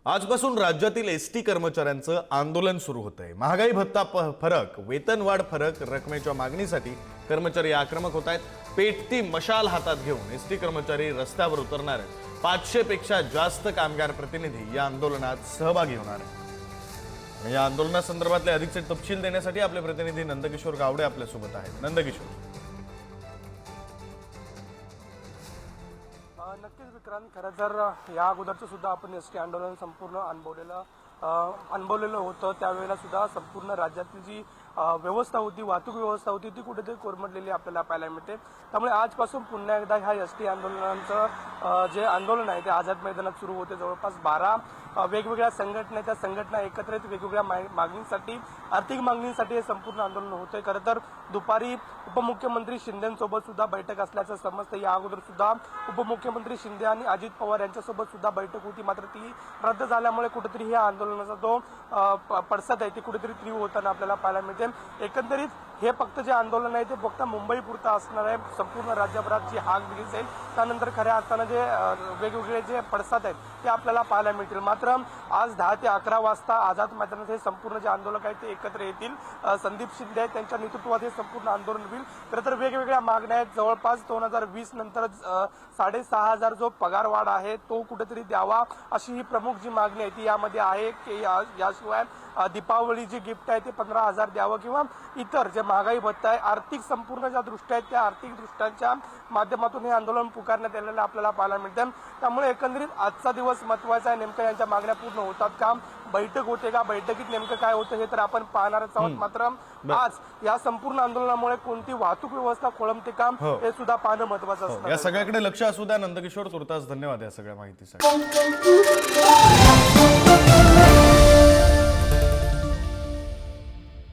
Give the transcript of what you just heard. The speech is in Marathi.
आजपासून राज्यातील एसटी कर्मचाऱ्यांचं आंदोलन सुरू होतंय। महागाई भत्ता फरक, वेतनवाढ फरक, रकमेच्या मागणीसाठी कर्मचारी आक्रमक होत आहेत। पेटती मशाल हातात घेऊन एसटी कर्मचारी रस्त्यावर उतरणार आहेत। 500 पेक्षा जास्त कामगार प्रतिनिधी या आंदोलनात सहभागी होणार आहेत। या आंदोलनासंदर्भातले अधिकचे तपशील देण्यासाठी आपले प्रतिनिधी नंदकिशोर गावडे आपल्या सोबत आहेत। नंदकिशोर, नक्कीच विक्रांत, खरं तर या अगोदरचं सुद्धा आपण एसटी आंदोलन संपूर्ण अनुभवलेलं होतं। त्यावेळेला सुद्धा संपूर्ण राज्यातील जी व्यवस्था होती, वाहतूक व्यवस्था होती, ती कुठेतरी कोरमडलेली आपल्याला पाहायला मिळते। त्यामुळे आजपासून पुन्हा एकदा ह्या एसटी आंदोलनाचं जे आंदोलन आहे ते आझाद मैदानात सुरू होते। जवळपास 12 वेगवेगळ्या संघटना, त्या संघटना एकत्रित वेगवेगळ्या मागणींसाठी, आर्थिक मागणींसाठी हे संपूर्ण आंदोलन होते। खरं तर दुपारी उपमुख्यमंत्री शिंदेसोबत सुद्धा बैठक असल्याचं समजतं। या अगोदर सुद्धा उपमुख्यमंत्री शिंदे आणि अजित पवार यांच्यासोबत सुद्धा बैठक होती, मात्र ती रद्द झाल्यामुळे कुठेतरी या आंदोलनाचा जो पडसाद आहे ती कुठेतरी तीव्र होताना आपल्याला पाहायला मिळते। एकंदरीत हे फक्त जे आंदोलन आहे ते फक्त मुंबई पुरतं असणार आहे। संपूर्ण राज्यभरात जी हाक दिली जाईल त्यानंतर खऱ्या अर्थानं जे वेगवेगळे जे पडसाद आहेत ते आपल्याला पाहायला मिळतील। मात्र आज 10 ते 11 वाजता आझाद मैदानात हे संपूर्ण जे आंदोलक आहेत ते एकत्र येतील। संदीप शिंदे आहेत, त्यांच्या नेतृत्वात हे संपूर्ण आंदोलन होईल। खरं तर वेगवेगळ्या मागण्या आहेत। जवळपास 2020 नंतर 6,500 जो पगार वाढ आहे तो कुठेतरी द्यावा, अशी ही प्रमुख जी मागणी आहे ती यामध्ये आहे की याशिवाय दीपावळीची गिफ्ट आहे ते 15,000 द्यावं किंवा इतर जे महागाई भत्ता आहे, आर्थिक संपूर्ण ज्या दृष्ट्या आहेत त्या आर्थिक दृष्ट्यांच्या माध्यमातून हे आंदोलन पुकारण्यात आलेलं आपल्याला पाहायला मिळतं। त्यामुळे एकंदरीत आजचा दिवस महत्त्वाचा आहे। नेमकं यांच्या मागण्या पूर्ण होतात का, बैठक होते का, बैठकीत नेमकं काय होतं हे तर आपण पाहणारच आहोत। मात्र आज या संपूर्ण आंदोलनामुळे कोणती वाहतूक व्यवस्था खोळंबते का हे सुद्धा पाहणं महत्त्वाचं असतं। या सगळ्याकडे लक्ष असू द्या। नंदकिशोर, तुर्तास धन्यवाद या सगळ्या माहितीसाठी।